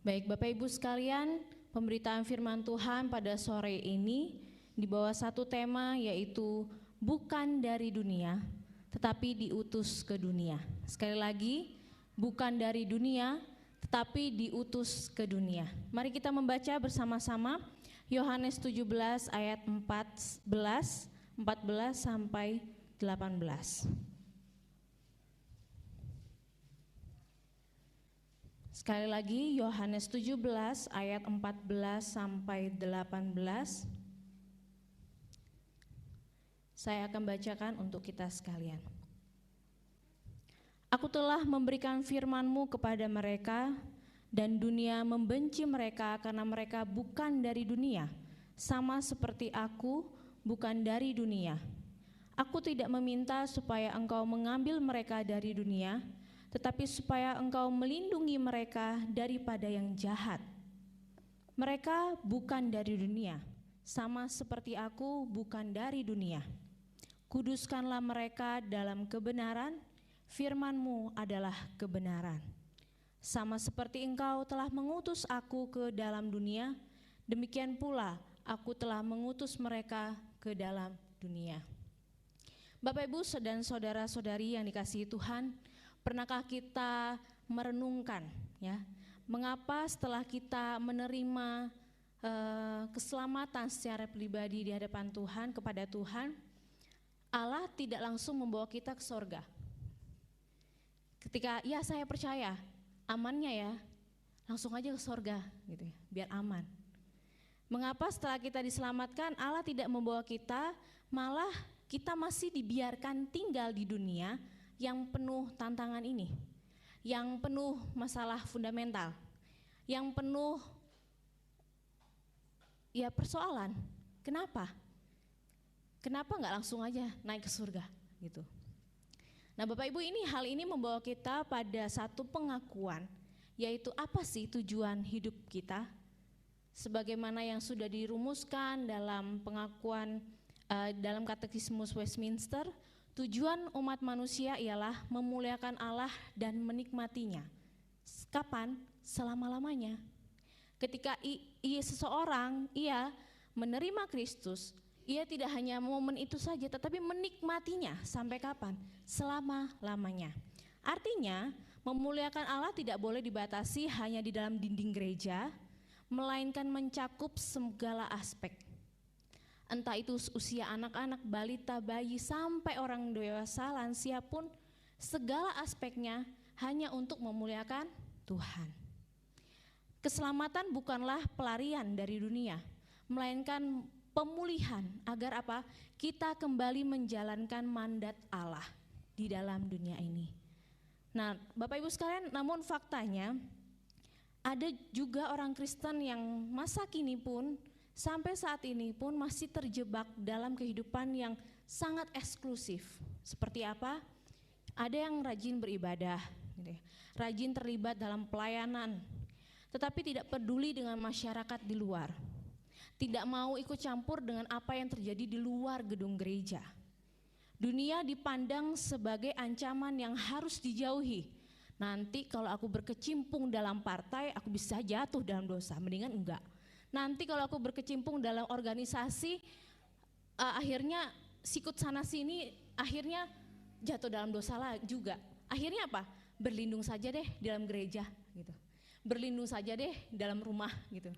Baik Bapak Ibu sekalian, pemberitaan firman Tuhan pada sore ini di bawah satu tema, yaitu bukan dari dunia tetapi diutus ke dunia. Sekali lagi, bukan dari dunia tetapi diutus ke dunia. Mari kita membaca bersama-sama Yohanes 17 ayat 14 sampai 18. Sekali lagi Yohanes 17 ayat 14 sampai 18. Saya akan bacakan untuk kita sekalian. Aku telah memberikan firman-Mu kepada mereka, dan dunia membenci mereka karena mereka bukan dari dunia, sama seperti aku bukan dari dunia. Aku tidak meminta supaya Engkau mengambil mereka dari dunia, tetapi supaya Engkau melindungi mereka daripada yang jahat. Mereka bukan dari dunia, sama seperti aku bukan dari dunia. Kuduskanlah mereka dalam kebenaran, firman-Mu adalah kebenaran. Sama seperti Engkau telah mengutus aku ke dalam dunia, demikian pula aku telah mengutus mereka ke dalam dunia. Bapak Ibu dan saudara-saudari yang dikasihi Tuhan, pernahkah kita merenungkan ya, mengapa setelah kita menerima keselamatan secara pribadi di hadapan Tuhan, kepada Tuhan, Allah tidak langsung membawa kita ke sorga. Ketika ya saya percaya, amannya ya, langsung aja ke sorga gitu ya, biar aman. Mengapa setelah kita diselamatkan Allah tidak membawa kita, malah kita masih dibiarkan tinggal di dunia yang penuh tantangan ini, yang penuh masalah fundamental, yang penuh ya persoalan. Kenapa? Kenapa nggak langsung aja naik ke surga gitu? Nah Bapak Ibu, hal ini membawa kita pada satu pengakuan, yaitu apa sih tujuan hidup kita? Sebagaimana yang sudah dirumuskan dalam pengakuan dalam Katekismus Westminster, tujuan umat manusia ialah memuliakan Allah dan menikmatinya. Kapan? Selama-lamanya. Ketika seseorang menerima Kristus, ia tidak hanya momen itu saja, tetapi menikmatinya sampai kapan? Selama-lamanya. Artinya, memuliakan Allah tidak boleh dibatasi hanya di dalam dinding gereja, melainkan mencakup segala aspek. Entah itu usia anak-anak, balita, bayi, sampai orang dewasa, lansia pun, segala aspeknya hanya untuk memuliakan Tuhan. Keselamatan bukanlah pelarian dari dunia, melainkan pemulihan agar apa? Kita kembali menjalankan mandat Allah di dalam dunia ini. Nah, Bapak Ibu sekalian, namun faktanya ada juga orang Kristen yang masa kini pun, sampai saat ini pun masih terjebak dalam kehidupan yang sangat eksklusif. Seperti apa? Ada yang rajin beribadah, rajin terlibat dalam pelayanan, tetapi tidak peduli dengan masyarakat di luar. Tidak mau ikut campur dengan apa yang terjadi di luar gedung gereja. Dunia dipandang sebagai ancaman yang harus dijauhi. Nanti kalau aku berkecimpung dalam partai, aku bisa jatuh dalam dosa, mendingan enggak. Nanti kalau aku berkecimpung dalam organisasi, akhirnya sikut sana sini, akhirnya jatuh dalam dosa lah juga. Akhirnya apa? Berlindung saja deh dalam gereja gitu. Berlindung saja deh dalam rumah gitu.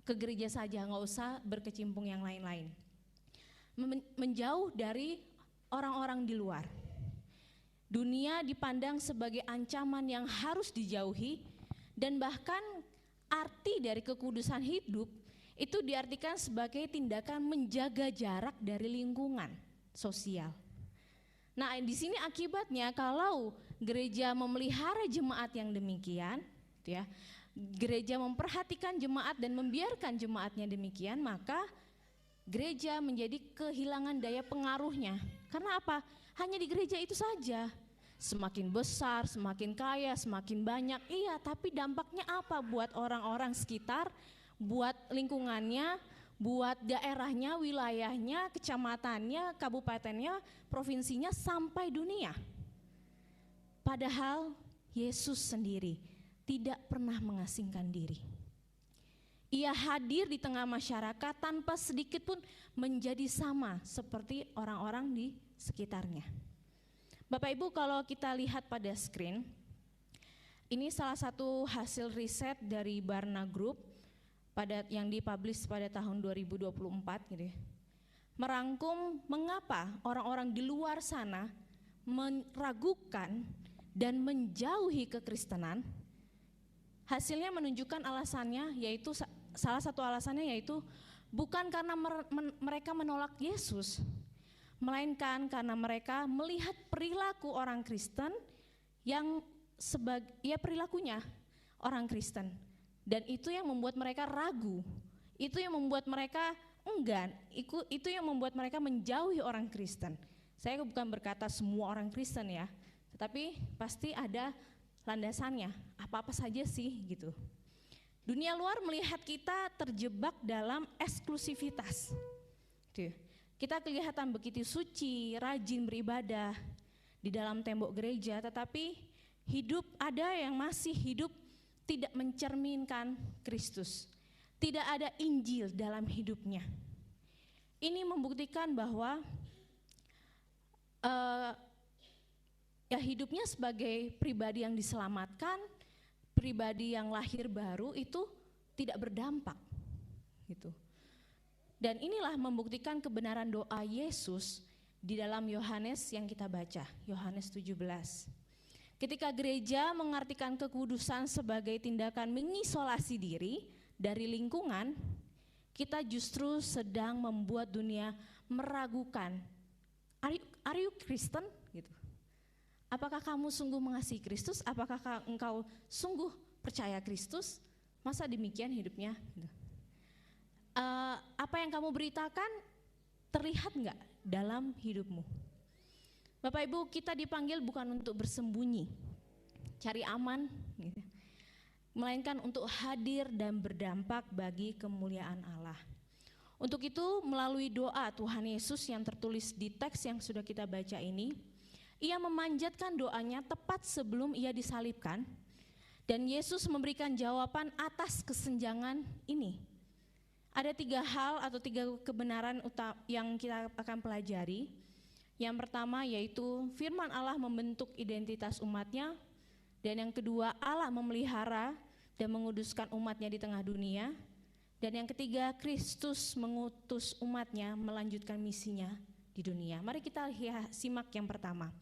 Ke gereja saja, nggak usah berkecimpung yang lain-lain. Menjauh dari orang-orang di luar. Dunia dipandang sebagai ancaman yang harus dijauhi, dan bahkan arti dari kekudusan hidup itu diartikan sebagai tindakan menjaga jarak dari lingkungan sosial. Nah, di sini akibatnya kalau gereja memelihara jemaat yang demikian, gitu ya, gereja memperhatikan jemaat dan membiarkan jemaatnya demikian, maka gereja menjadi kehilangan daya pengaruhnya. Karena apa? Hanya di gereja itu saja. Semakin besar, semakin kaya, semakin banyak, iya, tapi dampaknya apa buat orang-orang sekitar, buat lingkungannya, buat daerahnya, wilayahnya, kecamatannya, kabupatennya, provinsinya, sampai dunia. Padahal Yesus sendiri tidak pernah mengasingkan diri. Ia hadir di tengah masyarakat tanpa sedikit pun menjadi sama seperti orang-orang di sekitarnya. Bapak Ibu, kalau kita lihat pada screen, ini salah satu hasil riset dari Barna Group yang dipublish pada tahun 2024 gitu ya. Merangkum mengapa orang-orang di luar sana meragukan dan menjauhi kekristenan. Hasilnya menunjukkan alasannya, yaitu salah satu alasannya yaitu bukan karena mereka menolak Yesus, melainkan karena mereka melihat perilaku orang Kristen yang perilakunya orang Kristen, dan itu yang membuat mereka ragu, itu yang membuat mereka enggan, itu yang membuat mereka menjauhi orang Kristen. Saya bukan berkata semua orang Kristen ya, tetapi pasti ada landasannya, apa-apa saja sih gitu. Dunia luar melihat kita terjebak dalam eksklusivitas. Kita kelihatan begitu suci, rajin beribadah di dalam tembok gereja, tetapi ada yang masih hidup tidak mencerminkan Kristus. Tidak ada Injil dalam hidupnya. Ini membuktikan bahwa hidupnya sebagai pribadi yang diselamatkan, pribadi yang lahir baru itu tidak berdampak gitu. Dan inilah membuktikan kebenaran doa Yesus di dalam Yohanes yang kita baca, Yohanes 17. Ketika gereja mengartikan kekudusan sebagai tindakan mengisolasi diri dari lingkungan, kita justru sedang membuat dunia meragukan, are you Kristen? Gitu. Apakah kamu sungguh mengasihi Kristus? Apakah engkau sungguh percaya Kristus? Masa demikian hidupnya? Apa yang kamu beritakan terlihat enggak dalam hidupmu? Bapak Ibu, kita dipanggil bukan untuk bersembunyi, cari aman, gitu, melainkan untuk hadir dan berdampak bagi kemuliaan Allah. Untuk itu melalui doa Tuhan Yesus yang tertulis di teks yang sudah kita baca ini, ia memanjatkan doanya tepat sebelum ia disalibkan, dan Yesus memberikan jawaban atas kesenjangan ini. Ada 3 hal atau 3 kebenaran yang kita akan pelajari. Yang pertama yaitu firman Allah membentuk identitas umatnya, dan yang kedua Allah memelihara dan menguduskan umatnya di tengah dunia, dan yang ketiga Kristus mengutus umatnya melanjutkan misinya di dunia. Mari kita simak yang pertama.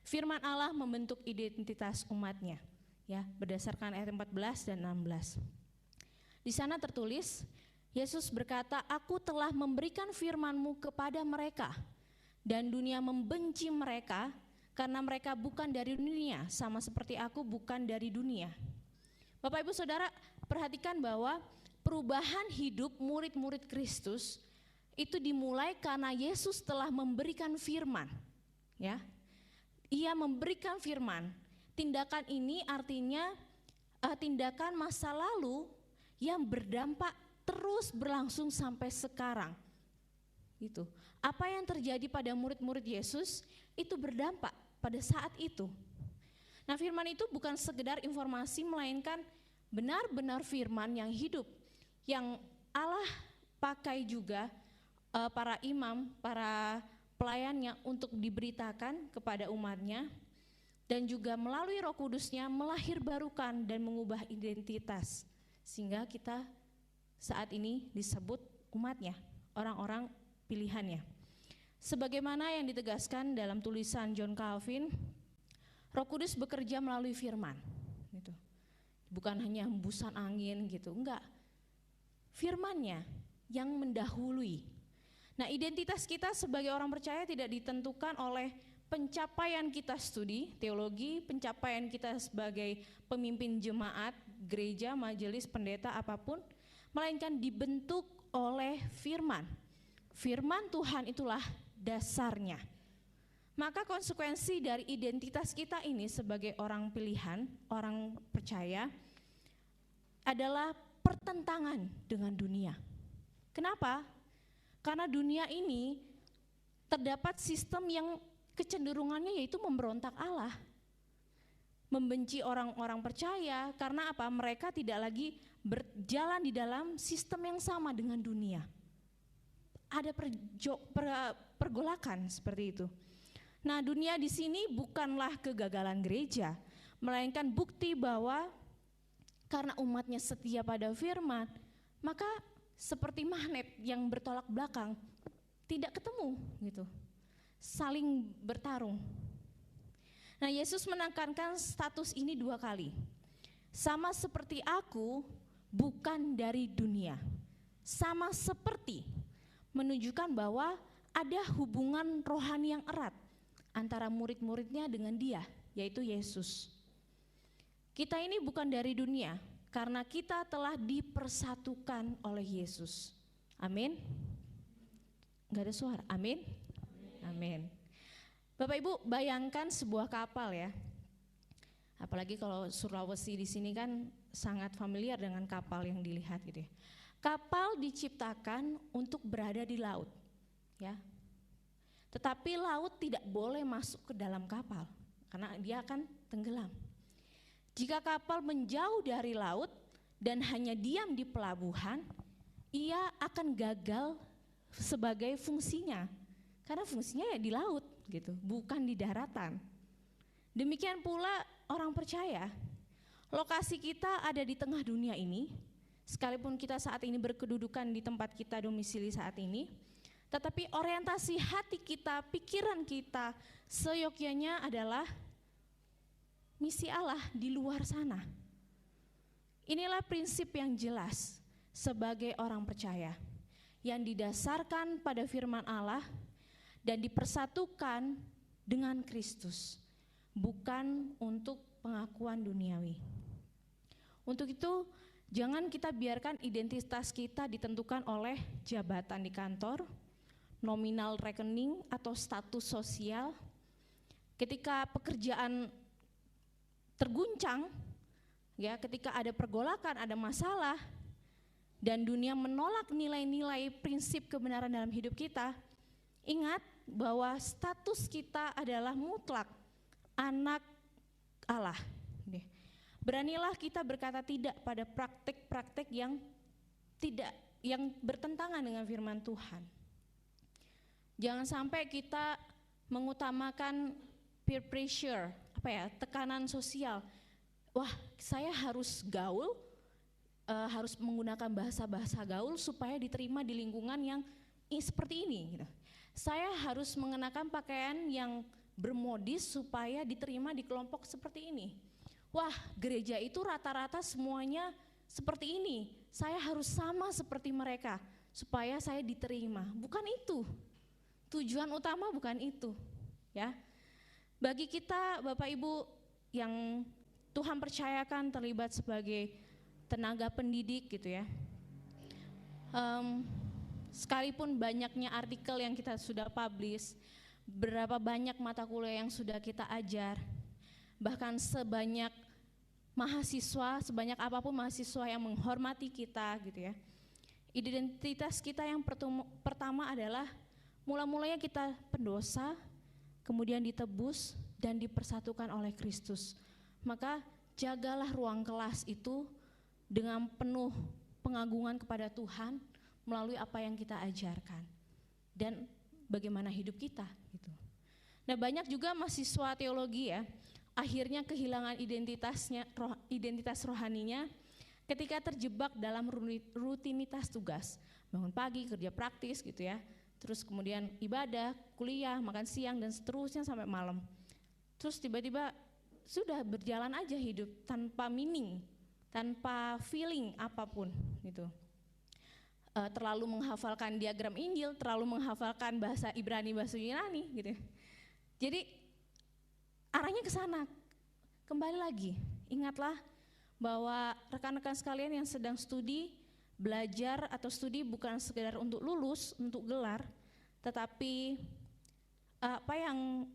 Firman Allah membentuk identitas umatnya, ya, berdasarkan ayat 14 dan 16. Di sana tertulis, Yesus berkata, "Aku telah memberikan firman-Mu kepada mereka, dan dunia membenci mereka karena mereka bukan dari dunia, sama seperti aku bukan dari dunia." Bapak Ibu Saudara, perhatikan bahwa perubahan hidup murid-murid Kristus itu dimulai karena Yesus telah memberikan firman, ya. Ia memberikan firman. Tindakan ini artinya tindakan masa lalu yang berdampak terus berlangsung sampai sekarang. Gitu. Apa yang terjadi pada murid-murid Yesus itu berdampak pada saat itu. Nah, firman itu bukan sekedar informasi, melainkan benar-benar firman yang hidup, yang Allah pakai juga para imam, para pelayannya untuk diberitakan kepada umatnya, dan juga melalui Roh Kudusnya melahirbarukan dan mengubah identitas, sehingga kita saat ini disebut umatnya, orang-orang pilihannya. Sebagaimana yang ditegaskan dalam tulisan John Calvin, Roh Kudus bekerja melalui firman, gitu. Bukan hanya hembusan angin gitu, enggak. Firman-Nya yang mendahului. Nah, identitas kita sebagai orang percaya tidak ditentukan oleh pencapaian kita studi teologi, pencapaian kita sebagai pemimpin jemaat, gereja, majelis, pendeta, apapun, melainkan dibentuk oleh firman. Firman Tuhan itulah dasarnya. Maka konsekuensi dari identitas kita ini sebagai orang pilihan, orang percaya, adalah pertentangan dengan dunia. Kenapa? Karena dunia ini terdapat sistem yang kecenderungannya yaitu memberontak Allah. membenci orang-orang percaya. Karena apa? Mereka tidak lagi berjalan di dalam sistem yang sama dengan dunia. Ada pergolakan seperti itu. Nah, dunia di sini bukanlah kegagalan gereja, melainkan bukti bahwa karena umatnya setia pada firman, maka seperti magnet yang bertolak belakang, tidak ketemu gitu, saling bertarung. Nah, Yesus menekankan status ini 2 kali. Sama seperti aku bukan dari dunia. Sama seperti menunjukkan bahwa ada hubungan rohani yang erat antara murid-muridnya dengan dia, yaitu Yesus. Kita ini bukan dari dunia karena kita telah dipersatukan oleh Yesus. Amin. Gak ada suara, amin. Amin. Bapak Ibu, bayangkan sebuah kapal ya. Apalagi kalau Sulawesi di sini kan sangat familiar dengan kapal yang dilihat gitu ya. Kapal diciptakan untuk berada di laut, ya. Tetapi laut tidak boleh masuk ke dalam kapal karena dia akan tenggelam. Jika kapal menjauh dari laut dan hanya diam di pelabuhan, ia akan gagal sebagai fungsinya. Karena fungsinya ya di laut gitu, bukan di daratan. Demikian pula orang percaya. Lokasi kita ada di tengah dunia ini, sekalipun kita saat ini berkedudukan di tempat kita domisili saat ini, tetapi orientasi hati kita, pikiran kita, seyogyanya adalah misi Allah di luar sana. Inilah prinsip yang jelas sebagai orang percaya, yang didasarkan pada firman Allah dan dipersatukan dengan Kristus, bukan untuk pengakuan duniawi. Untuk itu, jangan kita biarkan identitas kita ditentukan oleh jabatan di kantor, nominal rekening atau status sosial. Ketika pekerjaan terguncang, ya, ketika ada pergolakan, ada masalah, dan dunia menolak nilai-nilai prinsip kebenaran dalam hidup kita, ingat bahwa status kita adalah mutlak anak Allah. Beranilah kita berkata tidak pada praktek-praktek yang bertentangan dengan firman Tuhan. Jangan sampai kita mengutamakan peer pressure, tekanan sosial. Wah, saya harus gaul, harus menggunakan bahasa-bahasa gaul supaya diterima di lingkungan yang seperti ini. Gitu. Saya harus mengenakan pakaian yang bermodis supaya diterima di kelompok seperti ini. Wah, gereja itu rata-rata semuanya seperti ini. Saya harus sama seperti mereka supaya saya diterima. Bukan itu. Tujuan utama bukan itu, ya. Bagi kita Bapak Ibu yang Tuhan percayakan terlibat sebagai tenaga pendidik gitu ya. Sekalipun banyaknya artikel yang kita sudah publish, berapa banyak mata kuliah yang sudah kita ajar, bahkan sebanyak apapun mahasiswa yang menghormati kita gitu ya. Identitas kita yang pertama adalah mula-mulanya kita pendosa, kemudian ditebus dan dipersatukan oleh Kristus. Maka jagalah ruang kelas itu dengan penuh pengagungan kepada Tuhan melalui apa yang kita ajarkan dan bagaimana hidup kita gitu. Nah, banyak juga mahasiswa teologi ya, akhirnya kehilangan identitas rohaninya ketika terjebak dalam rutinitas tugas, bangun pagi, kerja praktis gitu ya, terus kemudian ibadah, kuliah, makan siang dan seterusnya sampai malam. Terus tiba-tiba sudah berjalan aja hidup tanpa meaning, tanpa feeling apapun gitu. Terlalu menghafalkan diagram Injil, terlalu menghafalkan bahasa Ibrani, bahasa Yunani gitu. Jadi arahnya ke sana. Kembali lagi, ingatlah bahwa rekan-rekan sekalian yang sedang studi, belajar atau studi bukan sekedar untuk lulus, untuk gelar, tetapi apa yang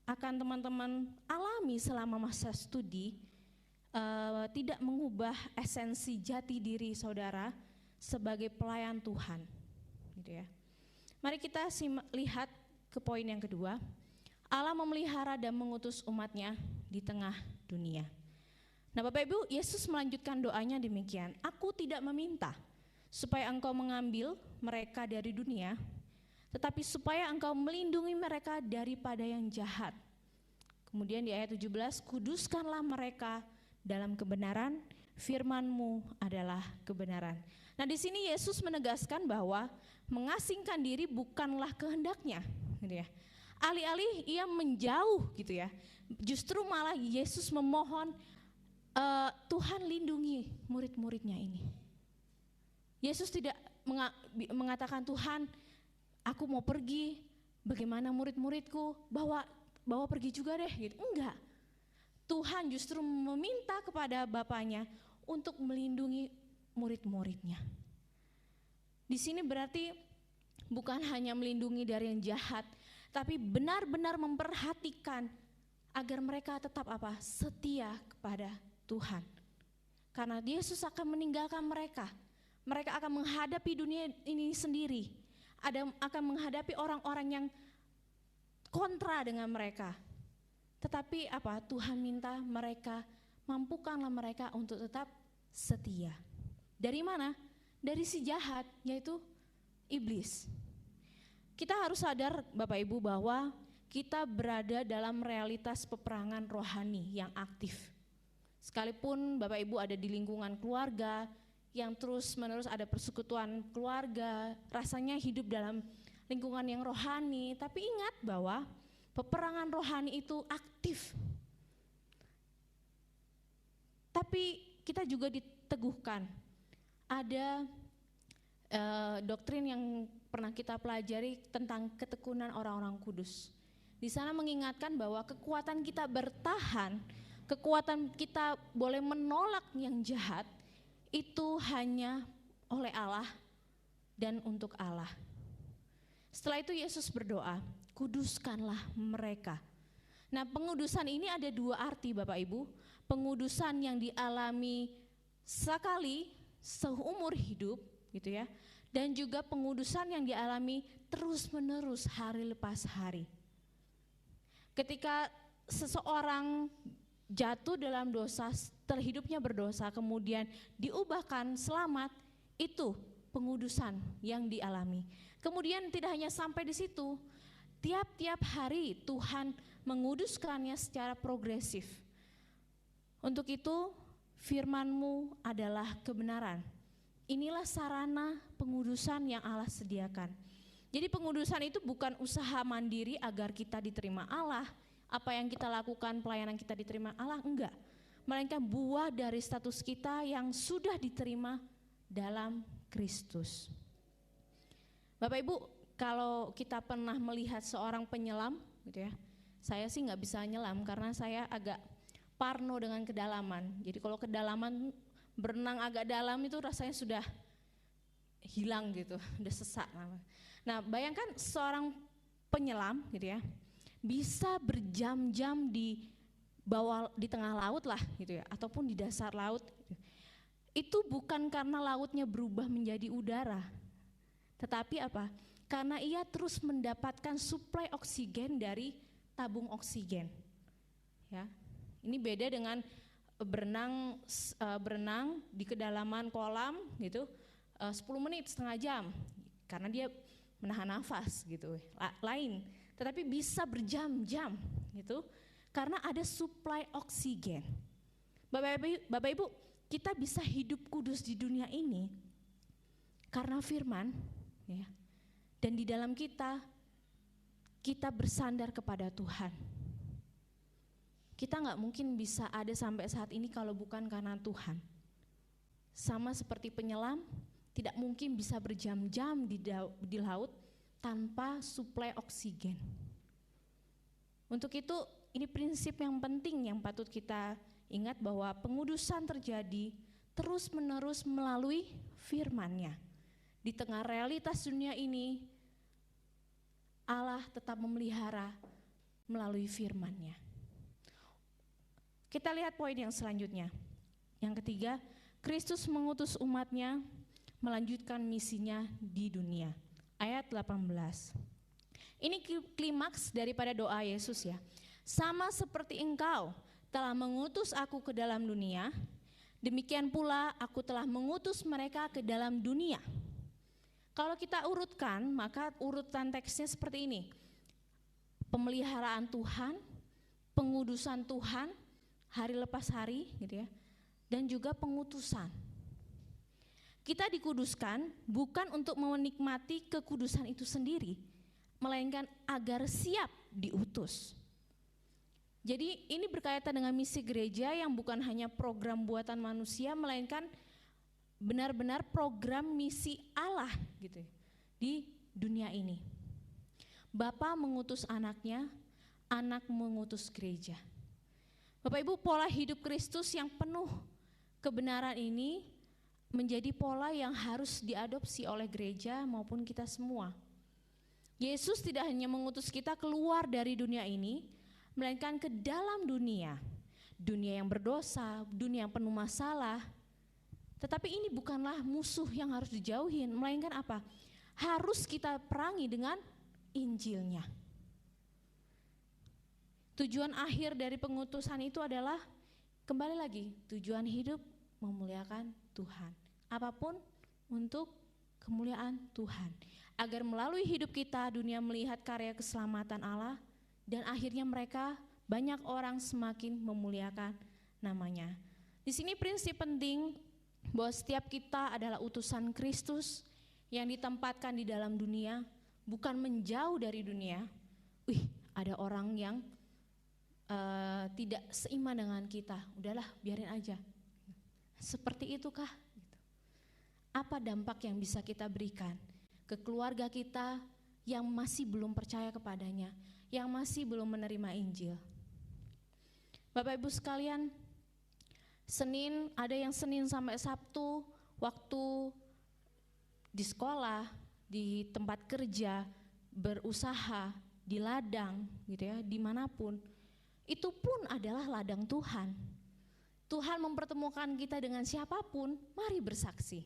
akan teman-teman alami selama masa studi tidak mengubah esensi jati diri saudara sebagai pelayan Tuhan, gitu ya. Mari kita lihat ke poin yang kedua. Allah memelihara dan mengutus umatnya di tengah dunia. Nah Bapak Ibu, Yesus melanjutkan doanya demikian, aku tidak meminta supaya engkau mengambil mereka dari dunia, tetapi supaya engkau melindungi mereka daripada yang jahat. Kemudian di ayat 17, kuduskanlah mereka dalam kebenaran, firman-Mu adalah kebenaran. Nah di sini Yesus menegaskan bahwa mengasingkan diri bukanlah kehendaknya, gitu ya. Alih-alih ia menjauh gitu ya, justru malah Yesus memohon Tuhan lindungi murid-muridnya ini. Yesus tidak mengatakan Tuhan, aku mau pergi, bagaimana murid-muridku, bawa pergi juga deh gitu. Enggak. Tuhan justru meminta kepada Bapaknya untuk melindungi murid-muridnya. Di sini berarti bukan hanya melindungi dari yang jahat, tapi benar-benar memperhatikan agar mereka tetap setia kepada Tuhan. Karena Yesus akan meninggalkan mereka. Mereka akan menghadapi dunia ini sendiri. Akan menghadapi orang-orang yang kontra dengan mereka. Tetapi Tuhan minta mereka, mampukanlah mereka untuk tetap setia. Dari mana? Dari si jahat, yaitu iblis. Kita harus sadar Bapak Ibu bahwa kita berada dalam realitas peperangan rohani yang aktif. Sekalipun Bapak Ibu ada di lingkungan keluarga yang terus menerus ada persekutuan keluarga, rasanya hidup dalam lingkungan yang rohani, tapi ingat bahwa peperangan rohani itu aktif. Tapi kita juga diteguhkan. Ada doktrin yang pernah kita pelajari tentang ketekunan orang-orang kudus. Di sana mengingatkan bahwa kekuatan kita bertahan, kekuatan kita boleh menolak yang jahat, itu hanya oleh Allah dan untuk Allah. Setelah itu Yesus berdoa, kuduskanlah mereka. Nah pengudusan ini ada dua arti Bapak Ibu. Pengudusan yang dialami sekali seumur hidup gitu ya. Dan juga pengudusan yang dialami terus menerus hari lepas hari. Ketika seseorang jatuh dalam dosa, terhidupnya berdosa, kemudian diubahkan selamat, itu pengudusan yang dialami. Kemudian tidak hanya sampai di situ, tiap-tiap hari Tuhan menguduskannya secara progresif. Untuk itu firman-Mu adalah kebenaran. Inilah sarana pengudusan yang Allah sediakan. Jadi pengudusan itu bukan usaha mandiri agar kita diterima Allah, apa yang kita lakukan, pelayanan kita diterima Allah, enggak. Melainkan buah dari status kita yang sudah diterima dalam Kristus. Bapak Ibu, kalau kita pernah melihat seorang penyelam gitu ya, saya sih nggak bisa nyelam karena saya agak parno dengan kedalaman. Jadi kalau kedalaman berenang agak dalam itu rasanya sudah hilang gitu, udah sesak. Nah bayangkan seorang penyelam gitu ya, bisa berjam-jam di bawah, di tengah laut lah gitu ya, ataupun di dasar laut. Itu bukan karena lautnya berubah menjadi udara, tetapi karena ia terus mendapatkan suplai oksigen dari tabung oksigen. Ya, ini beda dengan berenang di kedalaman kolam gitu 10 menit, setengah jam, karena dia menahan nafas gitu, lain. Tetapi bisa berjam-jam gitu, karena ada suplai oksigen. Bapak Ibu, kita bisa hidup kudus di dunia ini karena firman, ya. Dan di dalam kita bersandar kepada Tuhan. Kita nggak mungkin bisa ada sampai saat ini kalau bukan karena Tuhan. Sama seperti penyelam, tidak mungkin bisa berjam-jam di laut tanpa suplai oksigen. Untuk itu, ini prinsip yang penting yang patut kita ingat, bahwa pengudusan terjadi terus-menerus melalui firman-Nya. Di tengah realitas dunia ini, Allah tetap memelihara melalui firman-Nya. Kita lihat poin yang selanjutnya. Yang ketiga, Kristus mengutus umat-Nya melanjutkan misinya di dunia. Ayat 18. Ini klimaks daripada doa Yesus ya. Sama seperti engkau telah mengutus aku ke dalam dunia, demikian pula aku telah mengutus mereka ke dalam dunia. Kalau kita urutkan, maka urutan teksnya seperti ini. Pemeliharaan Tuhan, pengudusan Tuhan, hari lepas hari gitu ya, dan juga pengutusan. Kita dikuduskan bukan untuk menikmati kekudusan itu sendiri, melainkan agar siap diutus. Jadi ini berkaitan dengan misi gereja yang bukan hanya program buatan manusia, melainkan benar-benar program misi Allah gitu di dunia ini. Bapa mengutus anaknya, anak mengutus gereja. Bapak Ibu, pola hidup Kristus yang penuh kebenaran ini menjadi pola yang harus diadopsi oleh gereja maupun kita semua. Yesus tidak hanya mengutus kita keluar dari dunia ini, melainkan ke dalam dunia yang berdosa, dunia yang penuh masalah. Tetapi ini bukanlah musuh yang harus dijauhin, melainkan apa? Harus kita perangi dengan Injilnya. Tujuan akhir dari pengutusan itu adalah, kembali lagi, tujuan hidup memuliakan Tuhan. Apapun untuk kemuliaan Tuhan. Agar melalui hidup kita dunia melihat karya keselamatan Allah, dan akhirnya mereka, banyak orang semakin memuliakan namanya. Di sini prinsip penting bahwa setiap kita adalah utusan Kristus yang ditempatkan di dalam dunia, bukan menjauh dari dunia. Ada orang yang tidak seiman dengan kita, udahlah biarin aja. Seperti itukah? Apa dampak yang bisa kita berikan ke keluarga kita yang masih belum percaya kepadanya, yang masih belum menerima Injil? Bapak Ibu sekalian, Senin, ada yang Senin sampai Sabtu, waktu di sekolah, di tempat kerja, berusaha, di ladang gitu ya, dimanapun, itu pun adalah ladang Tuhan. Tuhan mempertemukan kita dengan siapapun, mari bersaksi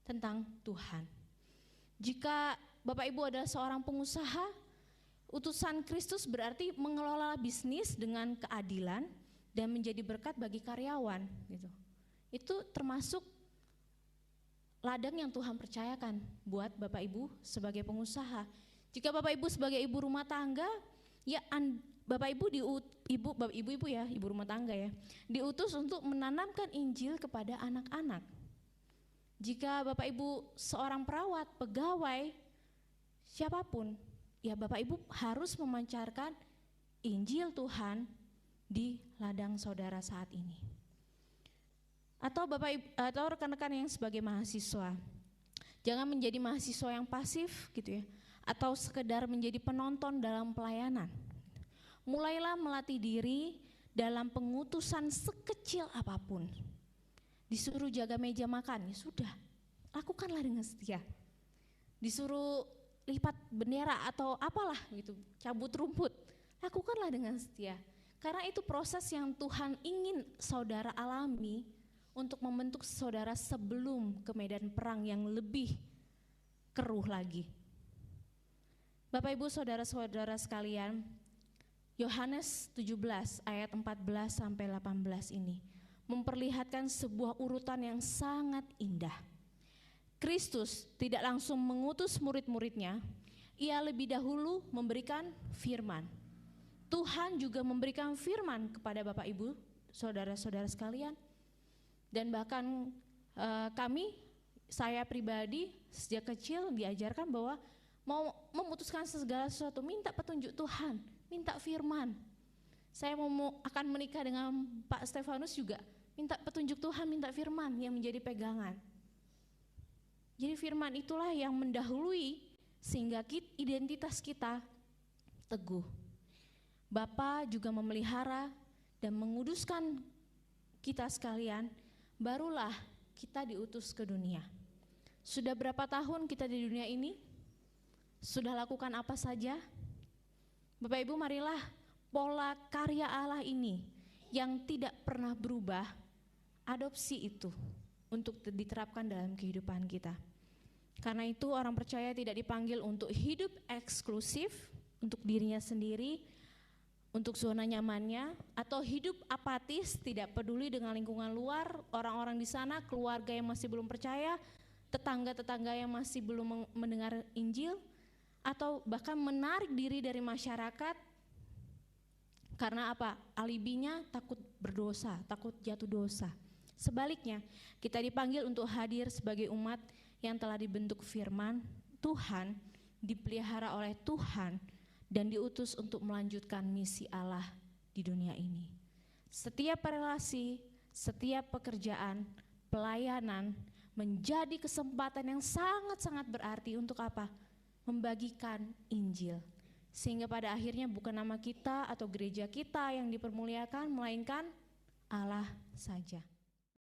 tentang Tuhan. Jika Bapak Ibu adalah seorang pengusaha, utusan Kristus berarti mengelola bisnis dengan keadilan dan menjadi berkat bagi karyawan gitu. Itu termasuk ladang yang Tuhan percayakan buat Bapak Ibu sebagai pengusaha. Jika Bapak Ibu sebagai ibu rumah tangga, ya Bapak Ibu ibu-ibu ya, ibu rumah tangga ya, diutus untuk menanamkan Injil kepada anak-anak. Jika Bapak Ibu seorang perawat, pegawai, siapapun, ya Bapak Ibu harus memancarkan Injil Tuhan di ladang saudara saat ini. Atau Bapak Ibu, atau rekan-rekan yang sebagai mahasiswa, jangan menjadi mahasiswa yang pasif gitu ya, atau sekedar menjadi penonton dalam pelayanan. Mulailah melatih diri dalam pengutusan sekecil apapun. Disuruh jaga meja makan, ya sudah, lakukanlah dengan setia. Disuruh lipat bendera atau apalah gitu, cabut rumput, lakukanlah dengan setia. Karena itu proses yang Tuhan ingin saudara alami untuk membentuk saudara sebelum ke medan perang yang lebih keruh lagi. Bapak Ibu saudara-saudara sekalian, Yohanes 17 ayat 14 sampai 18 ini memperlihatkan sebuah urutan yang sangat indah. Kristus tidak langsung mengutus murid-muridnya, ia lebih dahulu memberikan firman. Tuhan juga memberikan firman kepada Bapak Ibu, saudara-saudara sekalian. Dan bahkan saya pribadi sejak kecil diajarkan bahwa mau memutuskan segala sesuatu, minta petunjuk Tuhan, minta firman. Saya akan menikah dengan Pak Stefanus juga, minta petunjuk Tuhan, minta firman yang menjadi pegangan. Jadi firman itulah yang mendahului sehingga identitas kita teguh. Bapa juga memelihara dan menguduskan kita sekalian, barulah kita diutus ke dunia. Sudah berapa tahun kita di dunia ini? Sudah lakukan apa saja? Bapak Ibu, marilah pola karya Allah ini yang tidak pernah berubah, adopsi itu untuk diterapkan dalam kehidupan kita. Karena itu orang percaya tidak dipanggil untuk hidup eksklusif untuk dirinya sendiri, untuk zona nyamannya, atau hidup apatis, tidak peduli dengan lingkungan luar, orang-orang di sana, keluarga yang masih belum percaya, tetangga-tetangga yang masih belum mendengar Injil, atau bahkan menarik diri dari masyarakat karena apa? Alibinya takut berdosa, takut jatuh dosa. Sebaliknya, kita dipanggil untuk hadir sebagai umat yang telah dibentuk firman Tuhan, dipelihara oleh Tuhan, dan diutus untuk melanjutkan misi Allah di dunia ini. Setiap relasi, setiap pekerjaan, pelayanan menjadi kesempatan yang sangat-sangat berarti untuk apa? Membagikan Injil. Sehingga pada akhirnya bukan nama kita atau gereja kita yang dipermuliakan, melainkan Allah saja.